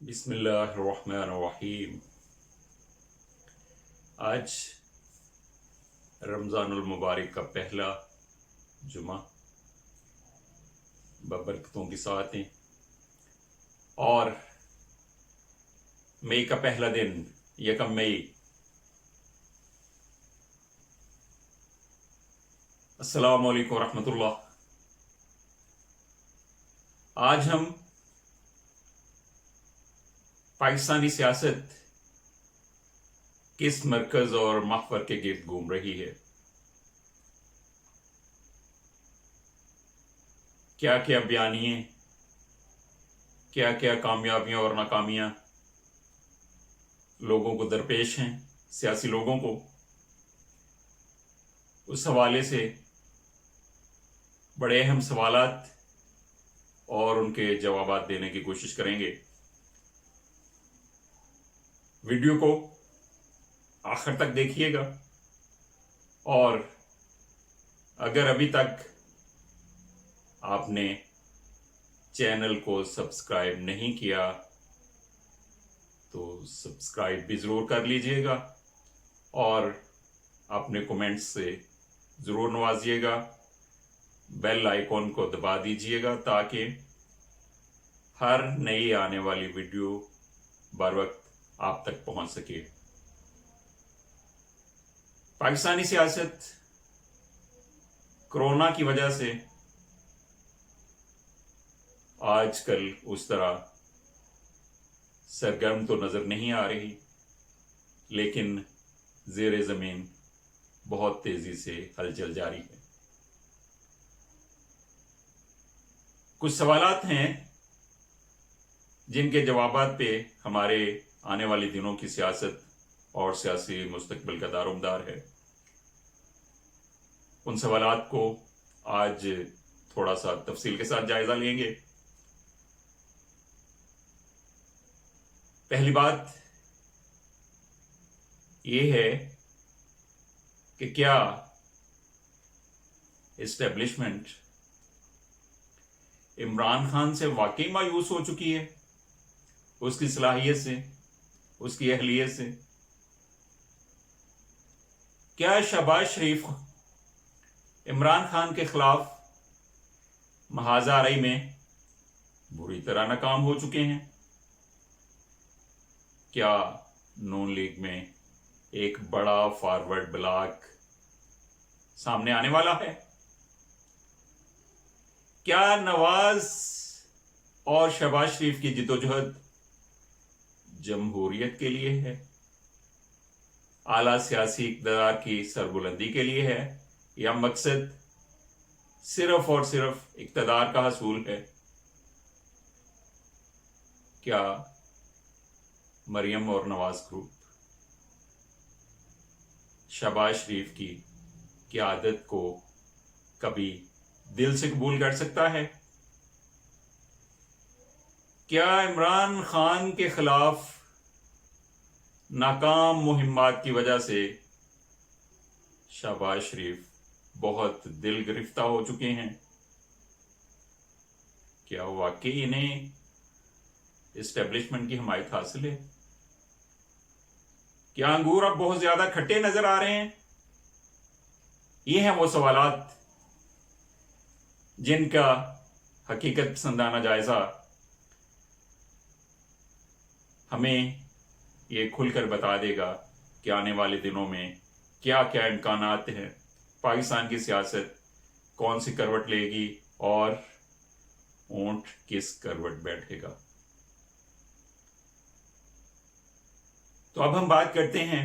बिस्मिल्लाहिर्रहमानिर्रहीम। आज रमज़ानुल मुबारक का पहला जुमा बबरकतों के साथ है और मई का पहला दिन यकम मई। अस्सलामु अलैकुम रहमतुल्लाह। आज हम पाकिस्तानी सियासत किस मरकज और महवर के गिर्द घूम रही है, क्या क्या बयानिए, क्या क्या कामयाबियां और नाकामियां लोगों को दरपेश हैं, सियासी लोगों को। उस हवाले से बड़े अहम सवालात और उनके जवाबात देने की कोशिश करेंगे। वीडियो को आखिर तक देखिएगा और अगर अभी तक आपने चैनल को सब्सक्राइब नहीं किया तो सब्सक्राइब भी ज़रूर कर लीजिएगा और अपने कमेंट्स से ज़रूर नवाजिएगा। बेल आइकॉन को दबा दीजिएगा ताकि हर नई आने वाली वीडियो बर वक्त आप तक पहुंच सके। पाकिस्तानी सियासत कोरोना की वजह से आजकल उस तरह सरगर्म तो नजर नहीं आ रही, लेकिन ज़ेरे ज़मीन बहुत तेजी से हलचल जारी है। कुछ सवालात हैं जिनके जवाबात पे हमारे आने वाले दिनों की सियासत और सियासी मुस्तकबिल का दारोमदार है। उन सवालात को आज थोड़ा सा तफसील के साथ जायजा लेंगे। पहली बात यह है कि क्या एस्टेब्लिशमेंट इमरान खान से वाकई मायूस हो चुकी है, उसकी सलाहियत से, उसकी अहलियत से। क्या शहबाज शरीफ इमरान खान के खिलाफ महाजाराई में बुरी तरह नाकाम हो चुके हैं? क्या नून लीग में एक बड़ा फॉरवर्ड ब्लॉक सामने आने वाला है? क्या नवाज और शहबाज शरीफ की जिद्दोजहद जमहूरियत के लिए है, आला सियासी इक़्तिदार की सरबुलंदी के लिए है, या मकसद सिर्फ और सिर्फ इक़्तिदार का हसूल है? क्या मरियम और नवाज ग्रुप शहबाज शरीफ की क़यादत को कभी दिल से कबूल कर सकता है? क्या इमरान खान के खिलाफ नाकाम मुहिम्मात की वजह से शहबाज शरीफ बहुत दिल गिरफ्ता हो चुके हैं? क्या वाकई इन्हें एस्टेब्लिशमेंट की हिमायत हासिल है? क्या अंगूर अब बहुत ज्यादा खट्टे नजर आ रहे हैं? ये हैं वो सवालात जिनका हकीकत पसंदाना जायजा हमें ये खुलकर बता देगा कि आने वाले दिनों में क्या क्या इम्कानात हैं, पाकिस्तान की सियासत कौन सी करवट लेगी और ऊंट किस करवट बैठेगा। तो अब हम बात करते हैं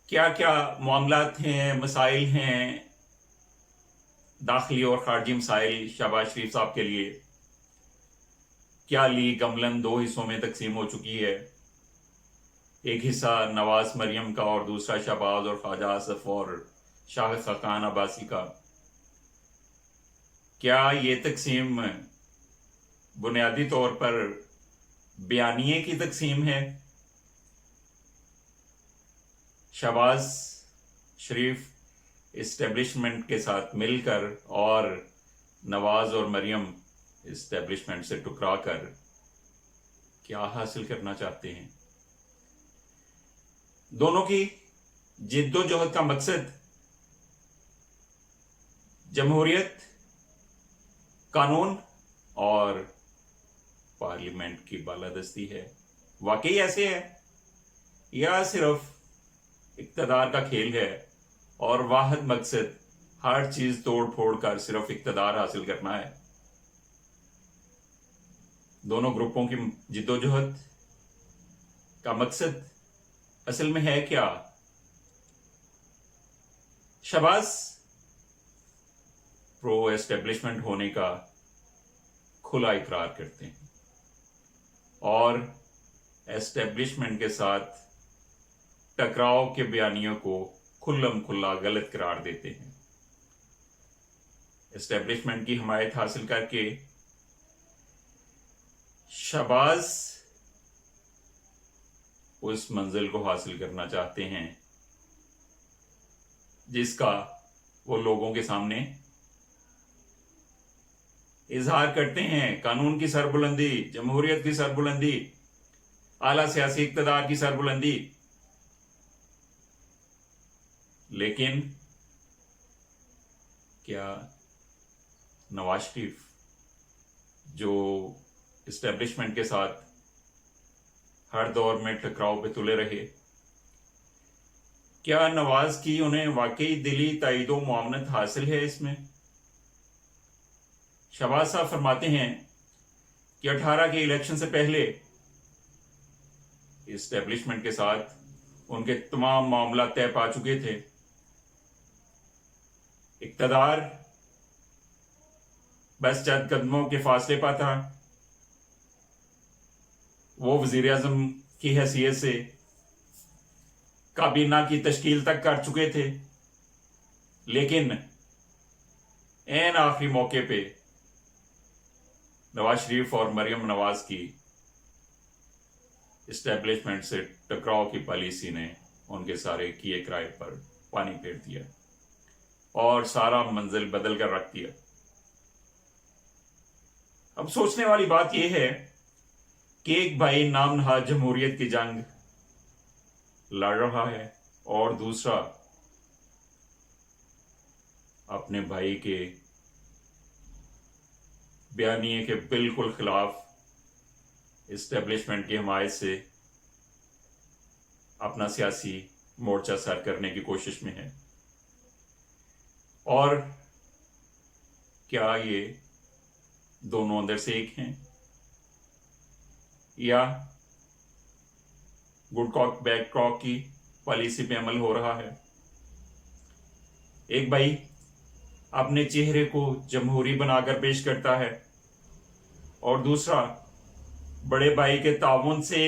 क्या क्या मामलात हैं, मसाइल हैं, दाखिली और खारजी मसाइल शहबाज शरीफ साहब के लिए। क्या लीग अमलन दो हिस्सों में तकसीम हो चुकी है, एक हिस्सा नवाज मरियम का और दूसरा शहबाज और ख्वाजा आसफ और शाहिद खाकान अब्बासी का। क्या ये तकसीम बुनियादी तौर पर बयानिए की तकसीम है? शहबाज शरीफ इस्टेब्लिशमेंट के साथ मिलकर और नवाज और मरियम इस्टेब्लिशमेंट से टकरा कर क्या हासिल करना चाहते हैं। दोनों की जिद्दोजहद का मकसद जमहूरियत, कानून और पार्लियामेंट की बालादस्ती है। वाकई ऐसे है या सिर्फ इक्तदार का खेल है और वाहिद मकसद हर चीज तोड़ फोड़ कर सिर्फ इक्तदार हासिल करना है। दोनों ग्रुपों की जिद्दोजहद का मकसद असल में है क्या? शहबाज प्रो एस्टेब्लिशमेंट होने का खुला इकरार करते हैं और एस्टेब्लिशमेंट के साथ टकराव के बयानियों को खुल्लम खुल्ला गलत करार देते हैं। एस्टेब्लिशमेंट की हिमायत हासिल करके शहबाज उस मंजिल को हासिल करना चाहते हैं जिसका वो लोगों के सामने इजहार करते हैं। कानून की सरबुलंदी, जमहूरियत की सरबुलंदी, आला सियासी इक्तदार की सरबुलंदी। लेकिन क्या नवाज शरीफ जो इस्टेब्लिशमेंट के साथ हर दौर में टकराव पे तुले रहे, क्या नवाज की उन्हें वाकई दिली ताईद व मुआवनत हासिल है इसमें? शहबाज साहब फरमाते हैं कि 18 के इलेक्शन से पहले इस्टेब्लिशमेंट के साथ उनके तमाम मामला तय पा चुके थे। इक्तदार बस चंद कदमों के फासले पर था। वो वजीर आजम की हैसियत से काबीना की तश्कील तक कर चुके थे, लेकिन एन आखिरी मौके पे नवाज शरीफ और मरियम नवाज की इस्टेब्लिशमेंट से टकराव की पॉलिसी ने उनके सारे किए किराए पर पानी फेर दिया और सारा मंजिल बदल कर रख दिया। अब सोचने वाली बात यह है कि एक भाई नाम नहाद जमहूरियत की जंग लड़ रहा है और दूसरा अपने भाई के बयानिए के बिल्कुल खिलाफ इस्टेब्लिशमेंट की हिमायत से अपना सियासी मोर्चा सर करने की कोशिश में है। और क्या ये दोनों अंदर से एक हैं या गुड कॉक बैड कॉक की पॉलिसी पे अमल हो रहा है? एक भाई अपने चेहरे को जमहूरी बनाकर पेश करता है और दूसरा बड़े भाई के ताउन से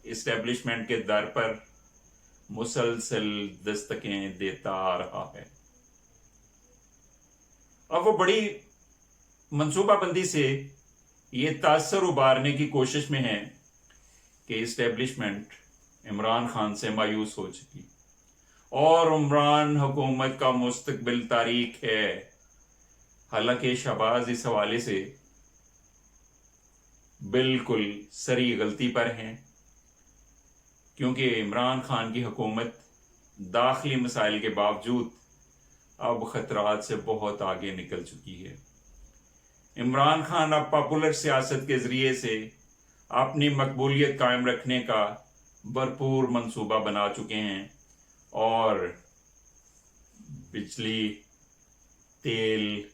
इस्टेब्लिशमेंट के दर पर मुसलसल दस्तकें देता आ रहा है। अब वो बड़ी मंसूबाबंदी से ये तासर उबारने की कोशिश में है कि इस्टेब्लिशमेंट इमरान खान से मायूस हो चुकी और इमरान हुकूमत का मुस्तकबिल तारीख है। हालांकि शहबाज इस हवाले से बिल्कुल सरी गलती पर हैं, क्योंकि इमरान खान की हुकूमत दाखिली मसाइल के बावजूद अब खतरात से बहुत आगे निकल चुकी है। इमरान खान अब पॉपुलर सियासत के जरिए से अपनी मकबूलियत कायम रखने का भरपूर मंसूबा बना चुके हैं और बिजली, तेल,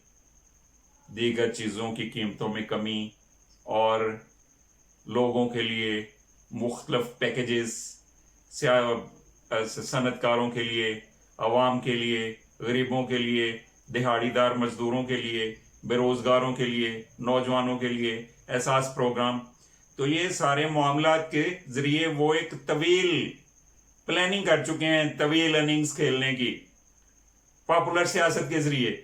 दीगर चीज़ों की कीमतों में कमी और लोगों के लिए मुख्तलिफ पैकेजेस, सनतकारों के लिए, अवाम के लिए, गरीबों के लिए, दिहाड़ीदार मजदूरों के लिए, बेरोज़गारों के लिए, नौजवानों के लिए एहसास प्रोग्राम। तो ये सारे मामलात के ज़रिए वो एक तवील प्लानिंग कर चुके हैं, तवील इनिंग्स खेलने की पॉपुलर सियासत के ज़रिए।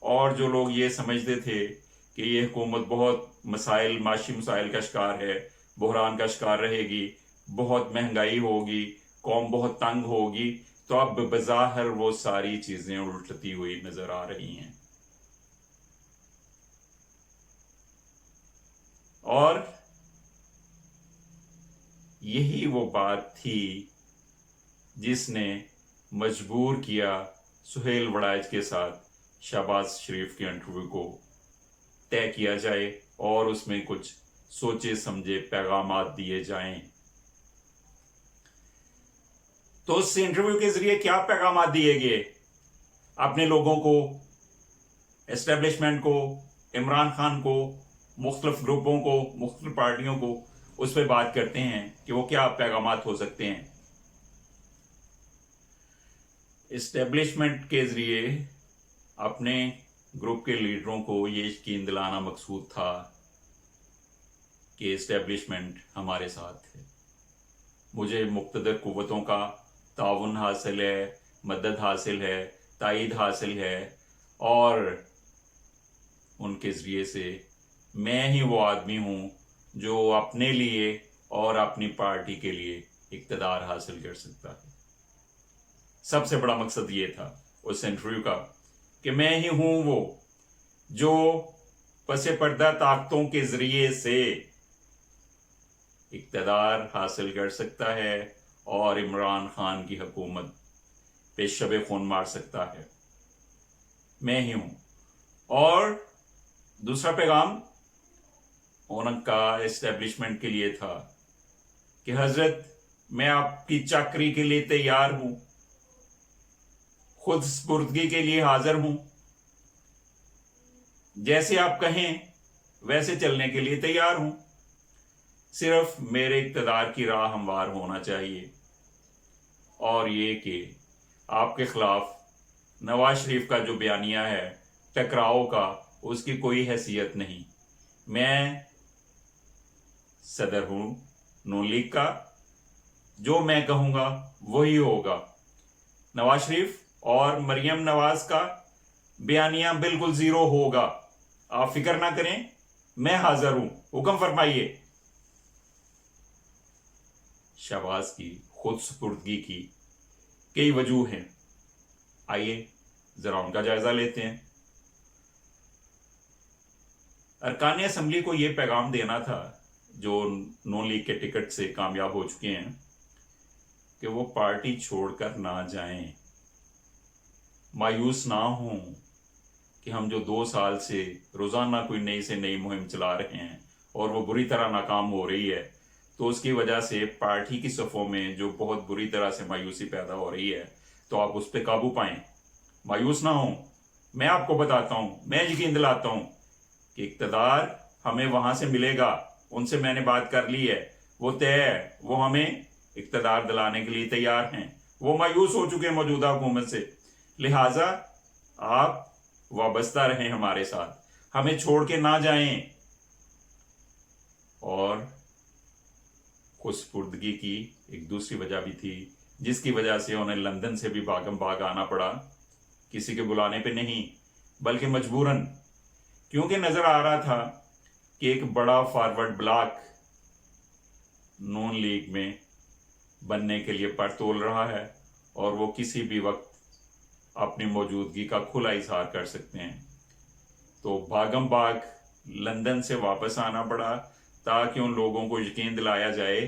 और जो लोग ये समझते थे कि ये हुकूमत बहुत मसाइल, माशी मसाइल का शिकार है, बहरान का शिकार रहेगी, बहुत महंगाई होगी, कौम बहुत तंग होगी, तो अब बज़ाहिर वो सारी चीजें उल्टती हुई नजर आ रही हैं। और यही वो बात थी जिसने मजबूर किया सुहेल वड़ाइच के साथ शहबाज शरीफ के इंटरव्यू को तय किया जाए और उसमें कुछ सोचे समझे पैगामात दिए जाएं। तो उस इंटरव्यू के जरिए क्या पैगामात दिए गए अपने लोगों को, एस्टेब्लिशमेंट को, इमरान खान को, मुख्तलिफ ग्रुपों को, मुख्तलिफ पार्टियों को, उस पर बात करते हैं कि वो क्या पैगामात हो सकते हैं। एस्टेब्लिशमेंट के जरिए अपने ग्रुप के लीडरों को ये यकीन दिलाना मकसूद था कि एस्टेब्लिशमेंट हमारे साथ है, मुझे मुक़्तदर कुव्वतों का ताउन हासिल है, मदद हासिल है, तायीद हासिल है, और उनके ज़रिए से मैं ही वो आदमी हूँ जो अपने लिए और अपनी पार्टी के लिए इक़्तिदार हासिल कर सकता है। सबसे बड़ा मकसद ये था उस इंटरव्यू का कि मैं ही हूँ वो जो पसे पर्दा ताकतों के ज़रिए से इक़्तिदार हासिल कर सकता है और इमरान खान की हुकूमत पे शबे खून मार सकता है। मैं ही हूँ। और दूसरा पैगाम उनका एस्टेब्लिशमेंट के लिए था कि हजरत, मैं आपकी चाकरी के लिए तैयार हूं, खुद स्पुर्दगी के लिए हाजिर हूं, जैसे आप कहें वैसे चलने के लिए तैयार हूं, सिर्फ मेरे इक़्तिदार की राह हमवार होना चाहिए। और ये कि आपके खिलाफ नवाज शरीफ का जो बयानिया है टकराव का, उसकी कोई हैसियत नहीं। मैं सदर हूं नून लीग का, जो मैं कहूंगा वही होगा। नवाज शरीफ और मरियम नवाज का बयानिया बिल्कुल जीरो होगा, आप फिक्र ना करें, मैं हाजिर हूं, हुक्म फरमाइए। शहबाज की खुद सुपुर्दगी की कई वजूह हैं, आइए जरा उनका जायजा लेते हैं। अरकान असम्बली को यह पैगाम देना था जो नून लीग के टिकट से कामयाब हो चुके हैं कि वो पार्टी छोड़कर ना जाएं, मायूस ना हों कि हम जो 2 साल से रोजाना कोई नई से नई मुहिम चला रहे हैं और वो बुरी तरह नाकाम हो रही है, तो उसकी वजह से पार्टी की सफ़ों में जो बहुत बुरी तरह से मायूसी पैदा हो रही है, तो आप उस पर काबू पाएं, मायूस ना हों। मैं आपको बताता हूं, मैं यकीन दिलाता हूं कि इक़्तिदार हमें वहां से मिलेगा, उनसे मैंने बात कर ली है, वो तय है, वो हमें इक़्तिदार दिलाने के लिए तैयार हैं। वो मायूस हो चुके हैं मौजूदा हुकूमत से, लिहाजा आप वाबस्ता रहें हमारे साथ, हमें छोड़ के ना जाएं। और खुशपुर्दगी की एक दूसरी वजह भी थी जिसकी वजह से उन्हें लंदन से भी भागम भाग आना पड़ा, किसी के बुलाने पे नहीं बल्कि मजबूरन, क्योंकि नजर आ रहा था कि एक बड़ा फॉरवर्ड ब्लॉक नून लीग में बनने के लिए पर तोल रहा है और वो किसी भी वक्त अपनी मौजूदगी का खुला इजहार कर सकते हैं। तो भागम भाग लंदन से वापस आना पड़ा ताकि उन लोगों को यकीन दिलाया जाए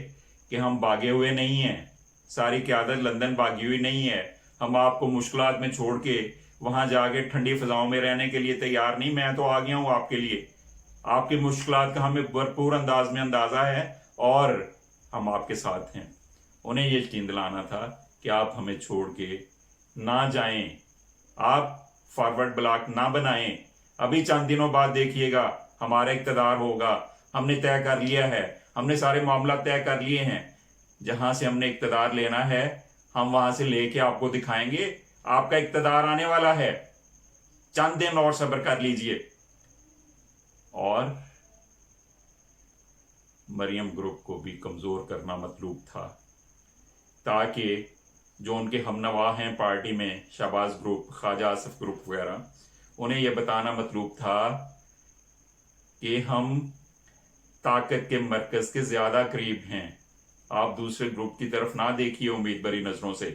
कि हम भागे हुए नहीं हैं, सारी क़यादत लंदन भागी हुई नहीं है, हम आपको मुश्किलात में छोड़ के वहां जाके ठंडी फिजाओं में रहने के लिए तैयार नहीं, मैं तो आ गया हूं आपके लिए, आपकी मुश्किलात का हमें भरपूर अंदाज में अंदाजा है और हम आपके साथ हैं। उन्हें ये यकीन दिलाना था कि आप हमें छोड़ के ना जाएं, आप फॉरवर्ड ब्लॉक ना बनाएं। अभी चंद दिनों बाद देखिएगा हमारा इक़्तिदार होगा, हमने तय कर लिया है, हमने सारे मामला तय कर लिए हैं, जहां से हमने इक़्तिदार लेना है हम वहां से लेके आपको दिखाएंगे, आपका इक़्तिदार आने वाला है, चंद दिन और सब्र कर लीजिए। और मरियम ग्रुप को भी कमजोर करना मतलूब था ताकि जो उनके हमनवा हैं पार्टी में, शहबाज ग्रुप, ख्वाजा आसिफ ग्रुप वगैरह, उन्हें यह बताना मतलूब था कि हम ताकत के मरकज के ज्यादा करीब हैं, आप दूसरे ग्रुप की तरफ ना देखिए उम्मीद भरी नजरों से,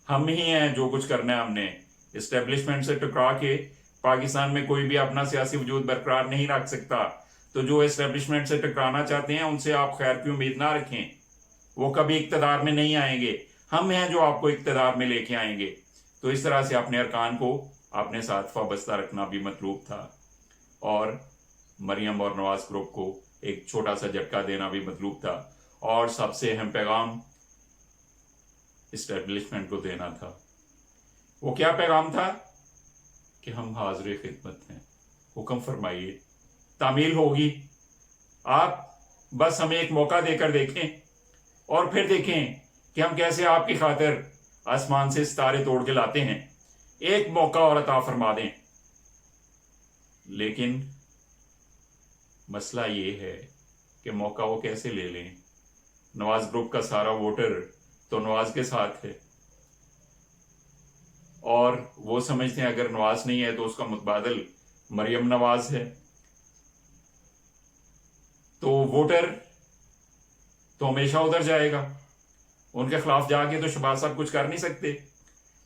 हम ही हैं जो कुछ करना है हमने। इस्टेब्लिशमेंट से टकरा के पाकिस्तान में कोई भी अपना सियासी वजूद बरकरार नहीं रख सकता। तो जो इस्टेब्लिशमेंट से टकराना चाहते हैं उनसे आप खैर की उम्मीद ना रखें, वो कभी इक्तदार में नहीं आएंगे। हम हैं जो आपको इक्तदार में लेके आएंगे। तो इस तरह से अपने अरकान को अपने साथ वाबस्ता रखना भी मतलूब था, और मरियम और नवाज ग्रुप को एक छोटा सा झटका देना भी मतलूब था, और सबसे अहम पैगाम इस्टेब्लिशमेंट को देना था। वो क्या पैगाम था कि हम हाजिर खिदमत हैं, हुक्म फरमाइए, तामील होगी। आप बस हमें एक मौका देकर देखें, और फिर देखें कि हम कैसे आपकी खातिर आसमान से सितारे तोड़ के लाते हैं। एक मौका और अता फरमा दें। लेकिन मसला ये है कि मौका वो कैसे ले लें। नवाज ग्रुप का सारा वोटर तो नवाज के साथ है, और वो समझते हैं अगर नवाज नहीं है तो उसका मुतबादल मरियम नवाज है। तो वोटर तो हमेशा उधर जाएगा, उनके खिलाफ जाके तो शहबाज साहब कुछ कर नहीं सकते।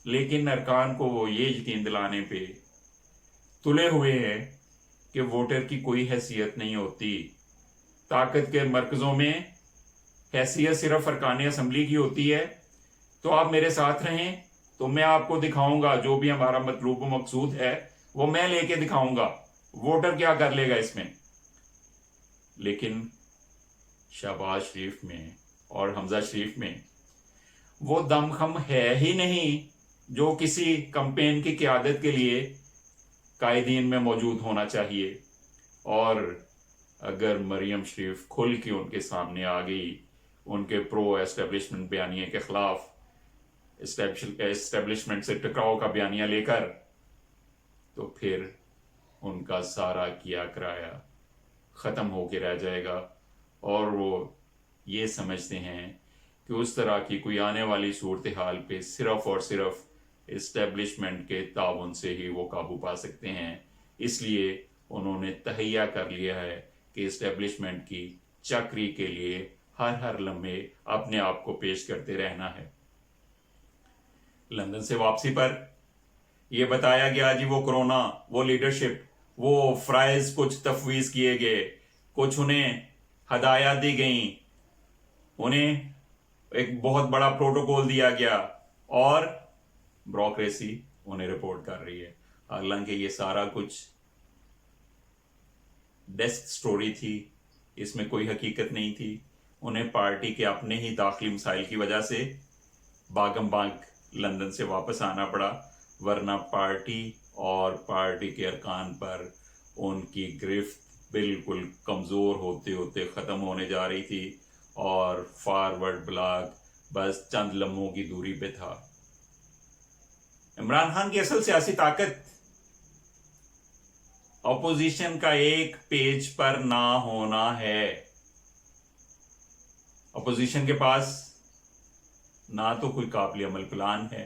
लेकिन अरकान को वो ये यकीन दिलाने पे तुले हुए हैं कि वोटर की कोई हैसियत नहीं होती। ताकत के मरकज़ों में हैसियत सिर्फ अरकान असम्बली की होती है। तो आप मेरे साथ रहें तो मैं आपको दिखाऊंगा, जो भी हमारा मतलूब मकसूद है वो मैं लेके दिखाऊंगा। वोटर क्या कर लेगा इसमें। लेकिन शहबाज शरीफ में और हमजा शरीफ में वो दमखम है ही नहीं जो किसी कैंपेन की क़यादत के लिए कायदीन में मौजूद होना चाहिए। और अगर मरियम शरीफ खुल के उनके सामने आ गई उनके प्रो एस्टेब्लिशमेंट बयानिए के खिलाफ, एस्टेब्लिशमेंट से टकराव का बयानिया लेकर, तो फिर उनका सारा किया कराया ख़त्म होके रह जाएगा। और वो ये समझते हैं कि उस तरह की कोई आने वाली सूरत हाल पे सिर्फ और सिर्फ इस्टेब्लिशमेंट के ताउन से ही वो काबू पा सकते हैं। इसलिए उन्होंने तहैया कर लिया है कि इस्टेब्लिशमेंट की चक्री के लिए हर लम्हे अपने आप को पेश करते रहना है। लंदन से वापसी पर यह बताया गया जी वो कोरोना, वो लीडरशिप, वो फ्राइज कुछ तफवीज किए गए, कुछ उन्हें हदायत दी गई, उन्हें एक बहुत बड़ा प्रोटोकॉल दिया गया, और ब्यूरोक्रेसी उन्हें रिपोर्ट कर रही है। हालांकि ये सारा कुछ डेस्क स्टोरी थी, इसमें कोई हकीकत नहीं थी। उन्हें पार्टी के अपने ही दाखिली मसाइल की वजह से बागम बाग लंदन से वापस आना पड़ा, वरना पार्टी और पार्टी के अरकान पर उनकी गिरफ्त बिल्कुल कमज़ोर होते होते ख़त्म होने जा रही थी, और फॉरवर्ड ब्लॉक बस चंद लम्हों की दूरी पे था। इमरान खान की असल सियासी ताकत अपोजिशन का एक पेज पर ना होना है। अपोजिशन के पास ना तो कोई काबिल अमल प्लान है,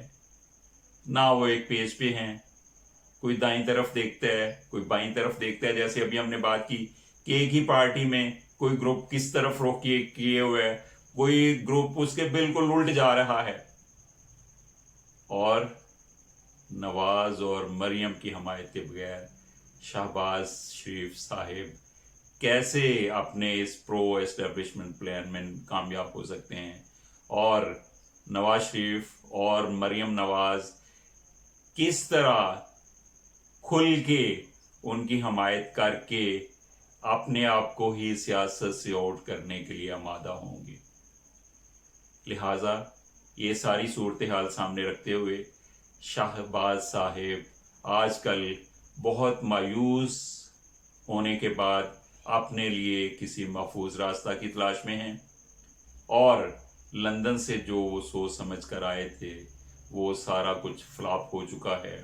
ना वो एक पेज पे हैं। कोई दाईं तरफ देखता है, कोई बाईं तरफ देखता है। जैसे अभी हमने बात की कि एक ही पार्टी में कोई ग्रुप किस तरफ रुख किए हुए है, कोई ग्रुप उसके बिल्कुल उल्ट जा रहा है। और नवाज और मरियम की हमायत के बगैर शहबाज शरीफ साहिब कैसे अपने इस प्रो एस्टेब्लिशमेंट प्लान में कामयाब हो सकते हैं। और नवाज शरीफ और मरियम नवाज किस तरह खुल के उनकी हमायत करके अपने आप को ही सियासत से आउट करने के लिए आमादा होंगे। लिहाजा ये सारी सूरत हाल सामने रखते हुए शहबाज साहिब आजकल बहुत मायूस होने के बाद अपने लिए किसी महफूज रास्ता की तलाश में हैं, और लंदन से जो वो सोच समझ कर आए थे वो सारा कुछ फ्लॉप हो चुका है।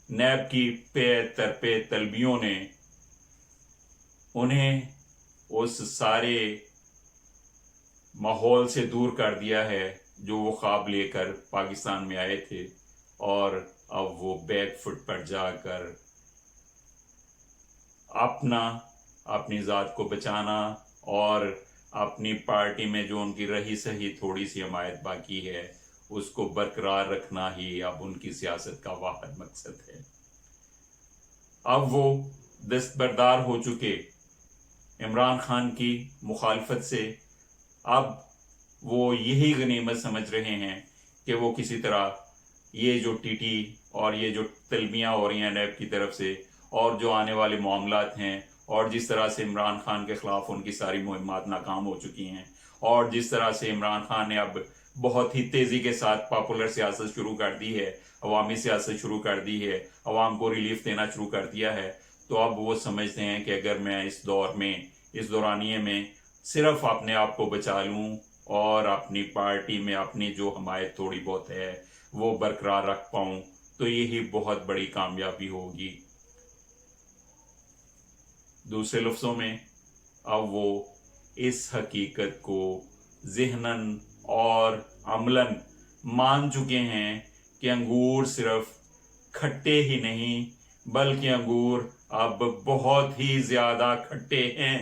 नैब की पे तलबियों ने उन्हें उस सारे माहौल से दूर कर दिया है जो वो ख्वाब लेकर पाकिस्तान में आए थे, और अब वो बैक फुट पर जाकर अपनी ज़ात को बचाना और अपनी पार्टी में जो उनकी रही सही थोड़ी सी हमायत बाकी है اس کو برقرار رکھنا ہی اب ان کی سیاست کا واحد مقصد ہے۔ اب وہ دستبردار ہو چکے عمران خان کی مخالفت سے، اب وہ یہی غنیمت سمجھ رہے ہیں کہ وہ کسی طرح یہ جو ٹی ٹی اور یہ جو تلمیاں ہو رہی ہیں نیب کی طرف سے، اور جو آنے والے معاملات ہیں، اور جس طرح سے عمران خان کے خلاف ان کی ساری مہمات ناکام ہو چکی ہیں، اور جس طرح سے عمران خان نے اب بہت ہی تیزی کے ساتھ پاپولر سیاست شروع کر دی ہے، عوامی سیاست شروع کر دی ہے، عوام کو ریلیف دینا شروع کر دیا ہے، تو اب وہ سمجھتے ہیں کہ اگر میں اس دور میں، اس دورانیے میں صرف اپنے آپ کو بچا لوں اور اپنی پارٹی میں اپنی جو حمایت تھوڑی بہت ہے وہ برقرار رکھ پاؤں، تو یہی بہت بڑی کامیابی ہوگی۔ دوسرے لفظوں میں اب وہ اس حقیقت کو ذہناً اور عملاً مان چکے ہیں کہ انگور صرف کھٹے ہی نہیں بلکہ انگور اب بہت ہی زیادہ کھٹے ہیں۔